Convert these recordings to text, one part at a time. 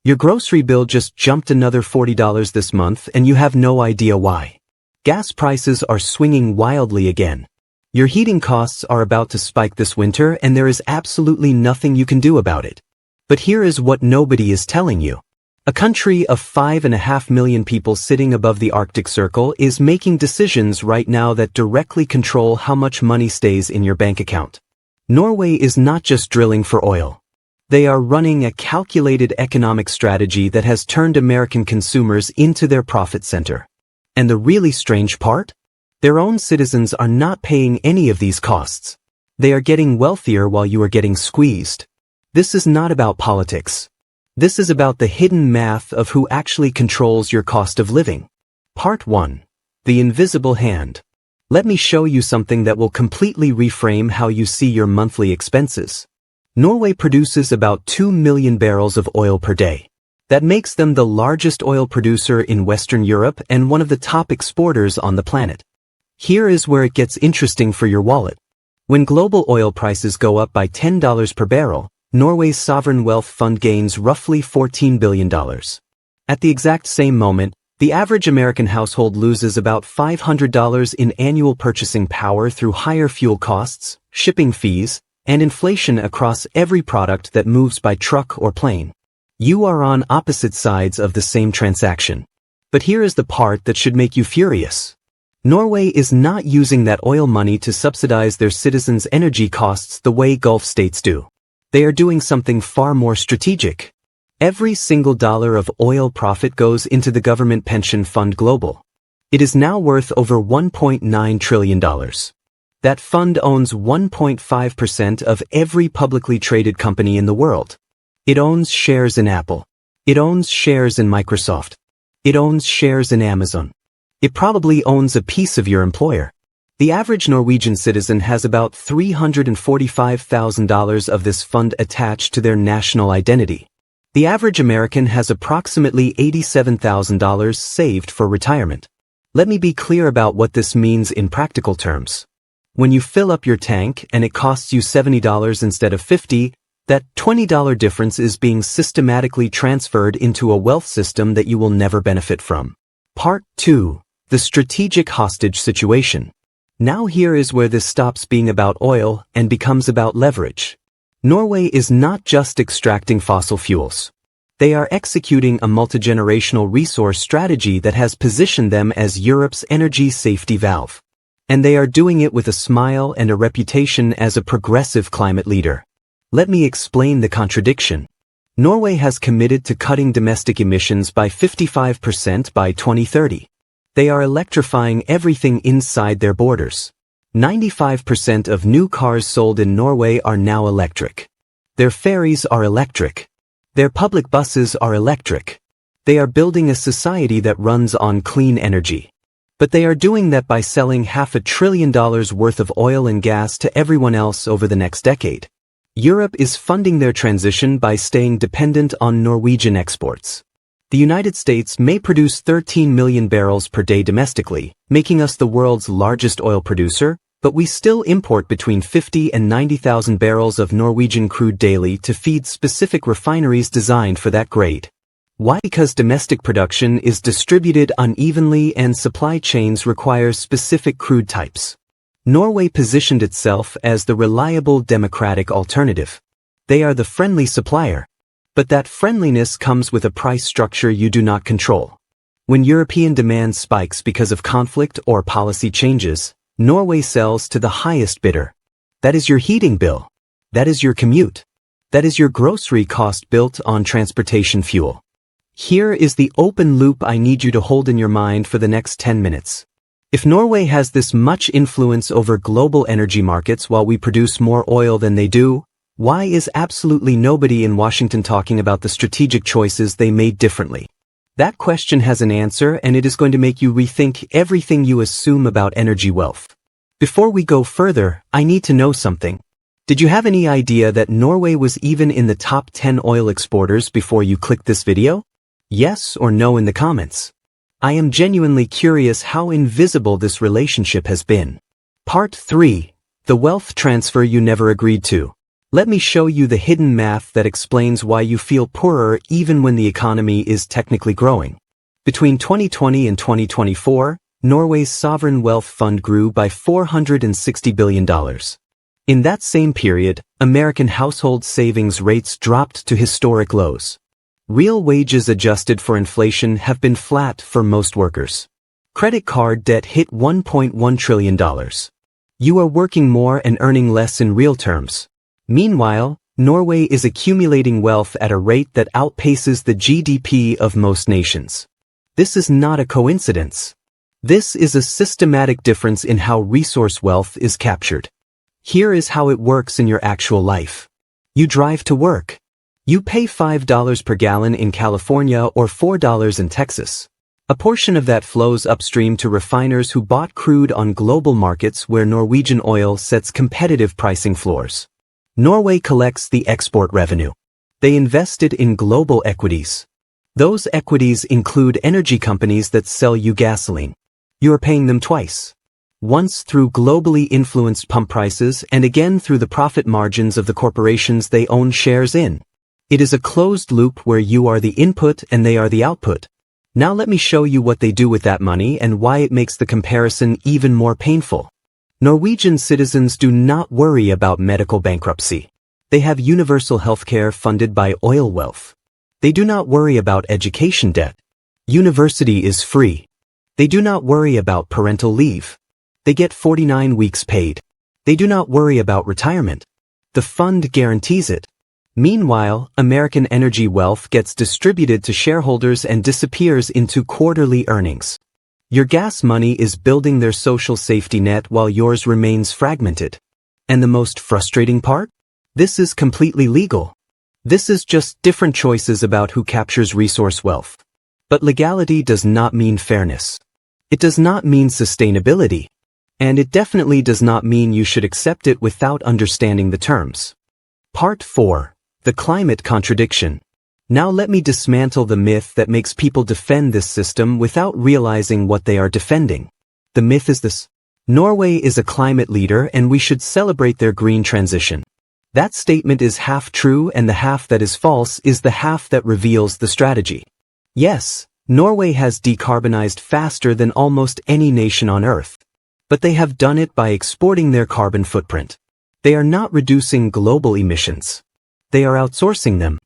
Your grocery bill just jumped another $40 this month and you have no idea why. Gas prices are swinging wildly again. Your heating costs are about to spike this winter and there is absolutely nothing you can do about it. But here is what nobody is telling you. A country of 5.5 million people sitting above the Arctic Circle is making decisions right now that directly control how much money stays in your bank account. Norway is not just drilling for oil. They are running a calculated economic strategy that has turned American consumers into their profit center. And the really strange part? Their own citizens are not paying any of these costs. They are getting wealthier while you are getting squeezed. This is not about politics. This is about the hidden math of who actually controls your cost of living. Part 1. The Invisible Hand. Let me show you something that will completely reframe how you see your monthly expenses. Norway produces about 2 million barrels of oil per day. That makes them the largest oil producer in Western Europe and one of the top exporters on the planet. Here is where it gets interesting for your wallet. When global oil prices go up by $10 per barrel, Norway's sovereign wealth fund gains roughly $14 billion. At the exact same moment, the average American household loses about $500 in annual purchasing power through higher fuel costs, shipping fees, and inflation across every product that moves by truck or plane. You are on opposite sides of the same transaction. But here is the part that should make you furious. Norway is not using that oil money to subsidize their citizens' energy costs the way Gulf states do. They are doing something far more strategic. Every single dollar of oil profit goes into the government pension fund global. It is now worth over $1.9 trillion. That fund owns 1.5% of every publicly traded company in the world. It owns shares in Apple. It owns shares in Microsoft. It owns shares in Amazon. It probably owns a piece of your employer. The average Norwegian citizen has about $345,000 of this fund attached to their national identity. The average American has approximately $87,000 saved for retirement. Let me be clear about what this means in practical terms. When you fill up your tank and it costs you $70 instead of $50, that $20 difference is being systematically transferred into a wealth system that you will never benefit from. Part 2. The Strategic Hostage Situation. Now here is where this stops being about oil and becomes about leverage. Norway is not just extracting fossil fuels. They are executing a multi-generational resource strategy that has positioned them as Europe's energy safety valve. And they are doing it with a smile and a reputation as a progressive climate leader. Let me explain the contradiction. Norway has committed to cutting domestic emissions by 55% by 2030. They are electrifying everything inside their borders. 95% of new cars sold in Norway are now electric. Their ferries are electric. Their public buses are electric. They are building a society that runs on clean energy. But they are doing that by selling $500 billion worth of oil and gas to everyone else over the next decade. Europe is funding their transition by staying dependent on Norwegian exports. The United States may produce 13 million barrels per day domestically, making us the world's largest oil producer, but we still import between 50 and 90,000 barrels of Norwegian crude daily to feed specific refineries designed for that grade. Why? Because domestic production is distributed unevenly and supply chains require specific crude types. Norway positioned itself as the reliable democratic alternative. They are the friendly supplier. But that friendliness comes with a price structure you do not control. When European demand spikes because of conflict or policy changes, Norway sells to the highest bidder. That is your heating bill. That is your commute. That is your grocery cost built on transportation fuel. Here is the open loop I need you to hold in your mind for the next 10 minutes. If Norway has this much influence over global energy markets while we produce more oil than they do, why is absolutely nobody in Washington talking about the strategic choices they made differently? That question has an answer, and it is going to make you rethink everything you assume about energy wealth. Before we go further, I need to know something. Did you have any idea that Norway was even in the top 10 oil exporters before you clicked this video? Yes or no in the comments. I am genuinely curious how invisible this relationship has been. Part 3. The Wealth Transfer You Never Agreed to. Let me show you the hidden math that explains why you feel poorer even when the economy is technically growing. Between 2020 and 2024, Norway's sovereign wealth fund grew by $460 billion. In that same period, American household savings rates dropped to historic lows. Real wages adjusted for inflation have been flat for most workers. Credit card debt hit $1.1 trillion. You are working more and earning less in real terms. Meanwhile, Norway is accumulating wealth at a rate that outpaces the GDP of most nations. This is not a coincidence. This is a systematic difference in how resource wealth is captured. Here is how it works in your actual life. You drive to work. You pay $5 per gallon in California or $4 in Texas. A portion of that flows upstream to refiners who bought crude on global markets where Norwegian oil sets competitive pricing floors. Norway collects the export revenue. They invest it in global equities. Those equities include energy companies that sell you gasoline. You are paying them twice. Once through globally influenced pump prices and again through the profit margins of the corporations they own shares in. It is a closed loop where you are the input and they are the output. Now let me show you what they do with that money and why it makes the comparison even more painful. Norwegian citizens do not worry about medical bankruptcy. They have universal healthcare funded by oil wealth. They do not worry about education debt. University is free. They do not worry about parental leave. They get 49 weeks paid. They do not worry about retirement. The fund guarantees it. Meanwhile, American energy wealth gets distributed to shareholders and disappears into quarterly earnings. Your gas money is building their social safety net while yours remains fragmented. And the most frustrating part? This is completely legal. This is just different choices about who captures resource wealth. But legality does not mean fairness. It does not mean sustainability. And it definitely does not mean you should accept it without understanding the terms. Part 4. The Climate Contradiction. Now let me dismantle the myth that makes people defend this system without realizing what they are defending. The myth is this: Norway is a climate leader and we should celebrate their green transition. That statement is half true, and the half that is false is the half that reveals the strategy. Yes, Norway has decarbonized faster than almost any nation on Earth. But they have done it by exporting their carbon footprint. They are not reducing global emissions. They are outsourcing them.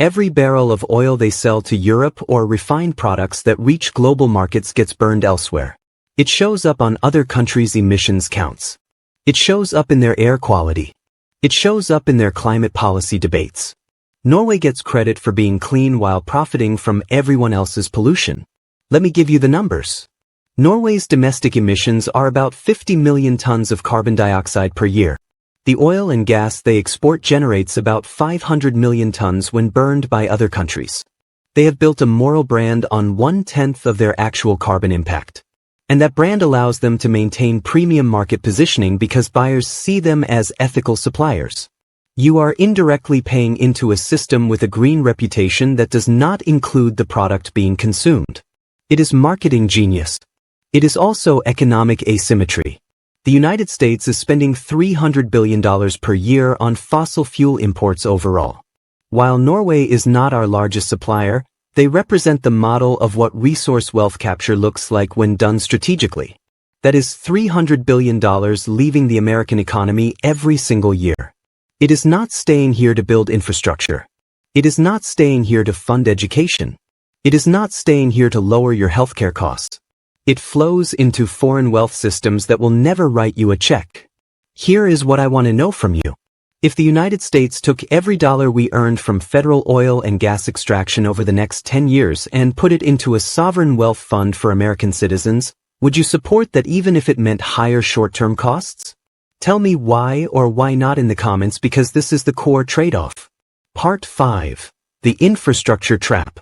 Every barrel of oil they sell to Europe or refined products that reach global markets gets burned elsewhere. It shows up on other countries' emissions counts. It shows up in their air quality. It shows up in their climate policy debates. Norway gets credit for being clean while profiting from everyone else's pollution. Let me give you the numbers. Norway's domestic emissions are about 50 million tons of carbon dioxide per year. The oil and gas they export generates about 500 million tons when burned by other countries. They have built a moral brand on 1/10 of their actual carbon impact. And that brand allows them to maintain premium market positioning because buyers see them as ethical suppliers. You are indirectly paying into a system with a green reputation that does not include the product being consumed. It is marketing genius. It is also economic asymmetry. The United States is spending $300 billion per year on fossil fuel imports overall. While Norway is not our largest supplier, they represent the model of what resource wealth capture looks like when done strategically. That is $300 billion leaving the American economy every single year. It is not staying here to build infrastructure. It is not staying here to fund education. It is not staying here to lower your healthcare costs. It flows into foreign wealth systems that will never write you a check. Here is what I want to know from you. If the United States took every dollar we earned from federal oil and gas extraction over the next 10 years and put it into a sovereign wealth fund for American citizens, would you support that even if it meant higher short-term costs? Tell me why or why not in the comments, because this is the core trade-off. Part 5. The Infrastructure Trap.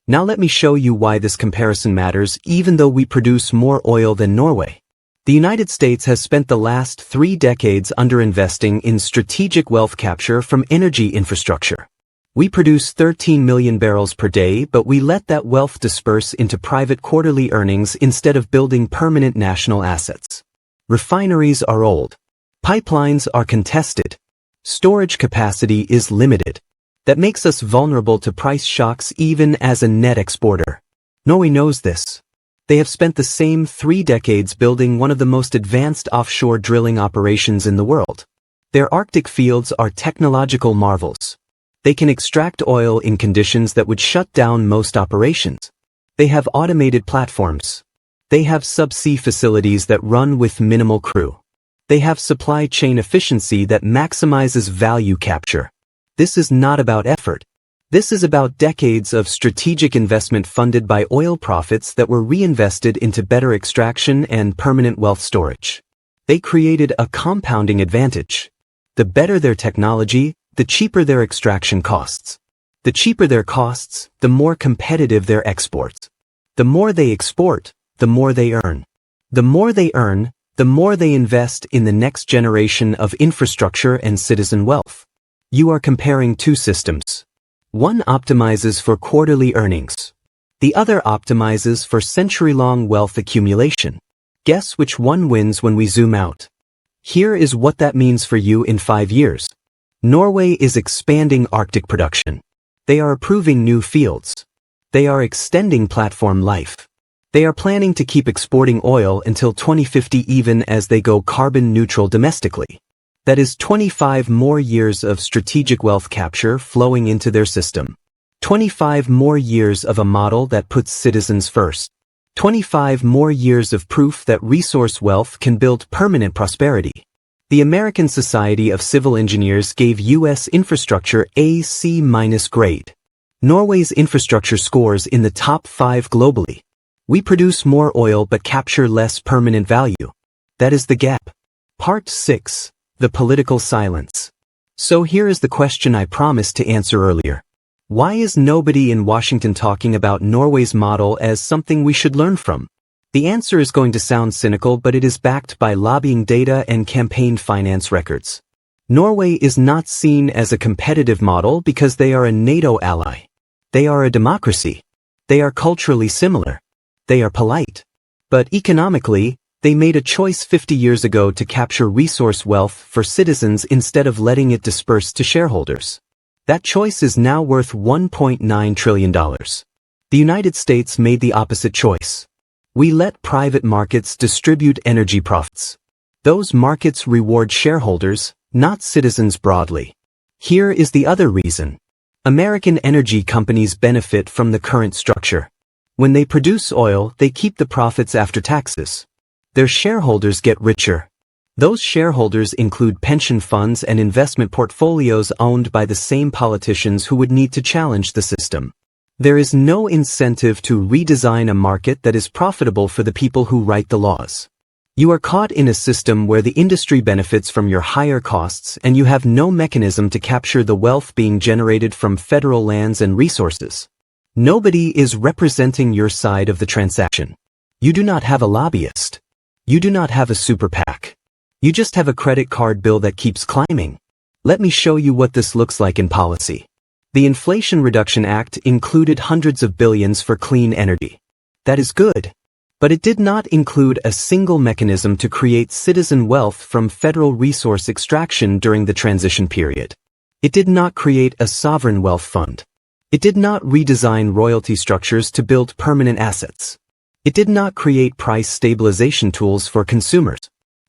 Now let me show you why this comparison matters even though we produce more oil than Norway. The United States has spent the last 3 decades underinvesting in strategic wealth capture from energy infrastructure. We produce 13 million barrels per day, but we let that wealth disperse into private quarterly earnings instead of building permanent national assets. Refineries are old. Pipelines are contested. Storage capacity is limited. That makes us vulnerable to price shocks even as a net exporter. Norway knows this. They have spent the same 3 decades building one of the most advanced offshore drilling operations in the world. Their Arctic fields are technological marvels. They can extract oil in conditions that would shut down most operations. They have automated platforms. They have subsea facilities that run with minimal crew. They have supply chain efficiency that maximizes value capture. This is not about effort. This is about decades of strategic investment funded by oil profits that were reinvested into better extraction and permanent wealth storage. They created a compounding advantage. The better their technology, the cheaper their extraction costs. The cheaper their costs, the more competitive their exports. The more they export, the more they earn. The more they earn, the more they invest in the next generation of infrastructure and citizen wealth. You are comparing two systems. One optimizes for quarterly earnings. The other optimizes for century-long wealth accumulation. Guess which one wins when we zoom out? Here is what that means for you in 5 years. Norway is expanding Arctic production. They are approving new fields. They are extending platform life. They are planning to keep exporting oil until 2050 even as they go carbon neutral domestically. That is 25 more years of strategic wealth capture flowing into their system. 25 more years of a model that puts citizens first. 25 more years of proof that resource wealth can build permanent prosperity. The American Society of Civil Engineers gave U.S. infrastructure a C- grade. Norway's infrastructure scores in the top 5 globally. We produce more oil but capture less permanent value. That is the gap. Part 6. The political silence. So here is the question I promised to answer earlier. Why is nobody in Washington talking about Norway's model as something we should learn from? The answer is going to sound cynical, but it is backed by lobbying data and campaign finance records. Norway is not seen as a competitive model because they are a NATO ally. They are a democracy. They are culturally similar. They are polite. But economically, they made a choice 50 years ago to capture resource wealth for citizens instead of letting it disperse to shareholders. That choice is now worth $1.9 trillion. The United States made the opposite choice. We let private markets distribute energy profits. Those markets reward shareholders, not citizens broadly. Here is the other reason. American energy companies benefit from the current structure. When they produce oil, they keep the profits after taxes. Their shareholders get richer. Those shareholders include pension funds and investment portfolios owned by the same politicians who would need to challenge the system. There is no incentive to redesign a market that is profitable for the people who write the laws. You are caught in a system where the industry benefits from your higher costs and you have no mechanism to capture the wealth being generated from federal lands and resources. Nobody is representing your side of the transaction. You do not have a lobbyist. You do not have a super PAC. You just have a credit card bill that keeps climbing. Let me show you what this looks like in policy. The Inflation Reduction Act included hundreds of billions for clean energy. That is good. But it did not include a single mechanism to create citizen wealth from federal resource extraction during the transition period. It did not create a sovereign wealth fund. It did not redesign royalty structures to build permanent assets. It did not create price stabilization tools for consumers.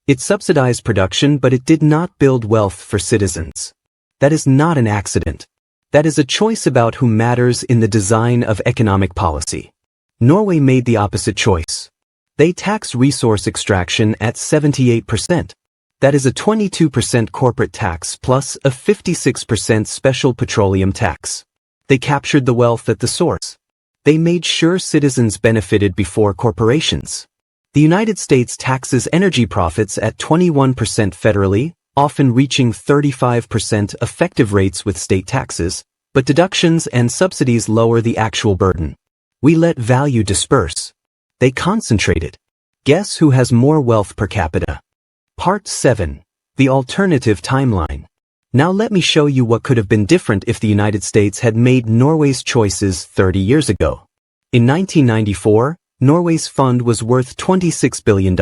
It subsidized production, but it did not build wealth for citizens. That is not an accident. That is a choice about who matters in the design of economic policy. Norway made the opposite choice. They tax resource extraction at 78%. That is a 22% corporate tax plus a 56% special petroleum tax. They captured the wealth at the source. They made sure citizens benefited before corporations. The United States taxes energy profits at 21% federally, often reaching 35% effective rates with state taxes, but deductions and subsidies lower the actual burden. We let value disperse. They concentrated. Guess who has more wealth per capita? Part 7. The Alternative Timeline. Now let me show you what could have been different if the United States had made Norway's choices 30 years ago. In 1994, Norway's fund was worth $26 billion.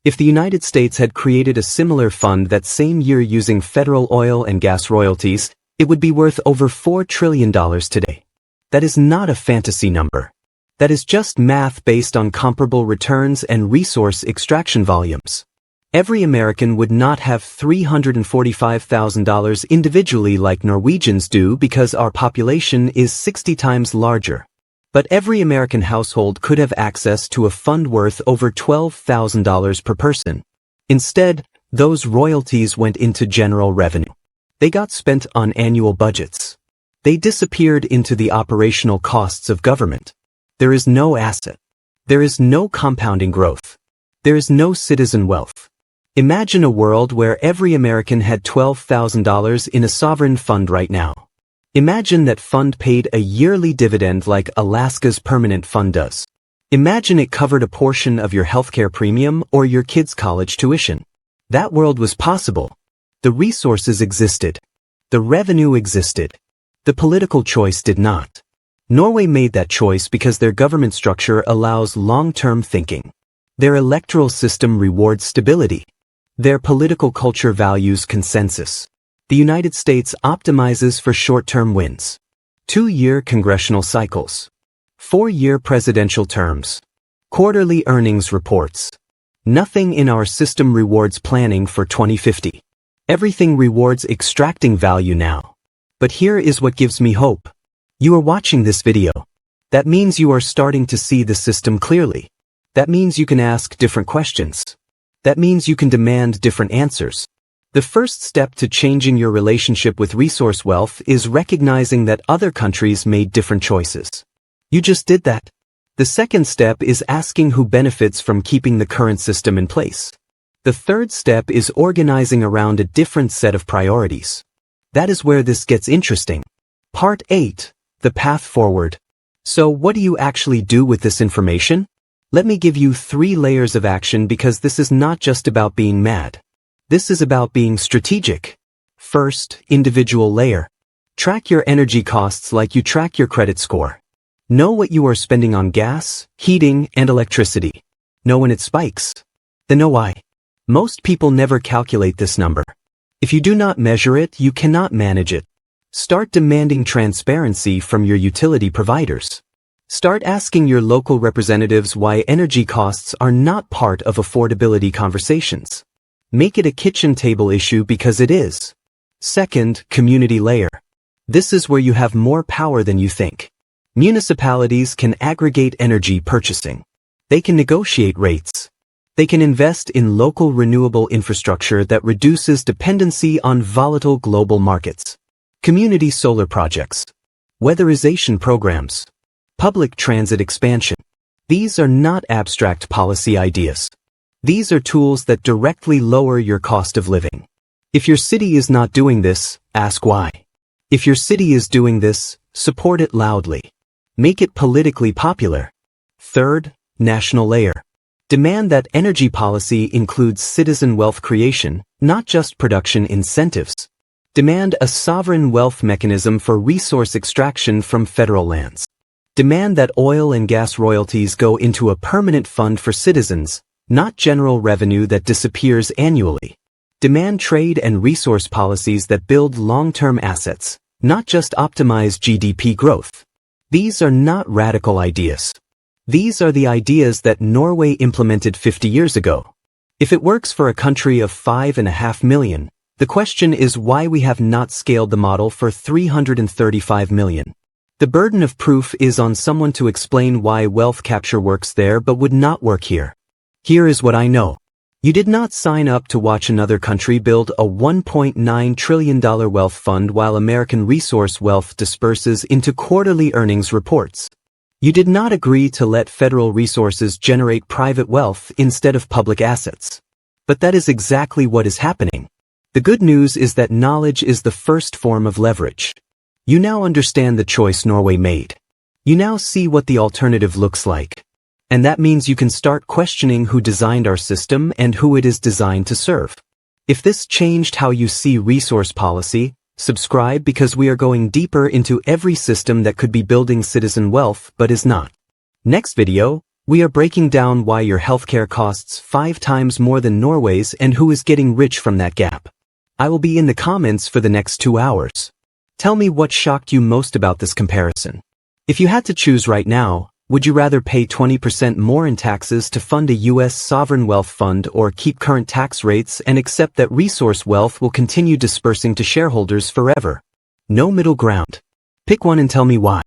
If the United States had created a similar fund that same year using federal oil and gas royalties, it would be worth over $4 trillion today. That is not a fantasy number. That is just math based on comparable returns and resource extraction volumes. Every American would not have $345,000 individually like Norwegians do because our population is 60 times larger. But every American household could have access to a fund worth over $12,000 per person. Instead, those royalties went into general revenue. They got spent on annual budgets. They disappeared into the operational costs of government. There is no asset. There is no compounding growth. There is no citizen wealth. Imagine a world where every American had $12,000 in a sovereign fund right now. Imagine that fund paid a yearly dividend like Alaska's permanent fund does. Imagine it covered a portion of your healthcare premium or your kids' college tuition. That world was possible. The resources existed. The revenue existed. The political choice did not. Norway made that choice because their government structure allows long-term thinking. Their electoral system rewards stability. Their political culture values consensus. The United States optimizes for short-term wins. 2-year congressional cycles. 4-year presidential terms. Quarterly earnings reports. Nothing in our system rewards planning for 2050. Everything rewards extracting value now. But here is what gives me hope. You are watching this video. That means you are starting to see the system clearly. That means you can ask different questions. That means you can demand different answers. The first step to changing your relationship with resource wealth is recognizing that other countries made different choices. You just did that. The second step is asking who benefits from keeping the current system in place. The third step is organizing around a different set of priorities. That is where this gets interesting. Part 8. The path forward. So what do you actually do with this information? Let me give you 3 layers of action because this is not just about being mad. This is about being strategic. First, individual layer. Track your energy costs like you track your credit score. Know what you are spending on gas, heating, and electricity. Know when it spikes. Then know why. Most people never calculate this number. If you do not measure it, you cannot manage it. Start demanding transparency from your utility providers. Start asking your local representatives why energy costs are not part of affordability conversations. Make it a kitchen table issue because it is. Second, community layer. This is where you have more power than you think. Municipalities can aggregate energy purchasing. They can negotiate rates. They can invest in local renewable infrastructure that reduces dependency on volatile global markets. Community solar projects. Weatherization programs. Public transit expansion. These are not abstract policy ideas. These are tools that directly lower your cost of living. If your city is not doing this, ask why. If your city is doing this, support it loudly. Make it politically popular. Third, national layer. Demand that energy policy includes citizen wealth creation, not just production incentives. Demand a sovereign wealth mechanism for resource extraction from federal lands. Demand that oil and gas royalties go into a permanent fund for citizens, not general revenue that disappears annually. Demand trade and resource policies that build long-term assets, not just optimize GDP growth. These are not radical ideas. These are the ideas that Norway implemented 50 years ago. If it works for a country of 5.5 million, the question is why we have not scaled the model for 335 million. The burden of proof is on someone to explain why wealth capture works there but would not work here. Here is what I know. You did not sign up to watch another country build a $1.9 trillion wealth fund while American resource wealth disperses into quarterly earnings reports. You did not agree to let federal resources generate private wealth instead of public assets. But that is exactly what is happening. The good news is that knowledge is the first form of leverage. You now understand the choice Norway made. You now see what the alternative looks like. And that means you can start questioning who designed our system and who it is designed to serve. If this changed how you see resource policy, subscribe because we are going deeper into every system that could be building citizen wealth but is not. Next video, We are breaking down why your healthcare costs 5 times more than Norway's and who is getting rich from that gap. I will be in the comments for the next 2 hours. Tell me what shocked you most about this comparison. If you had to choose right now, would you rather pay 20% more in taxes to fund a U.S. sovereign wealth fund or keep current tax rates and accept that resource wealth will continue dispersing to shareholders forever? No middle ground. Pick one and tell me why.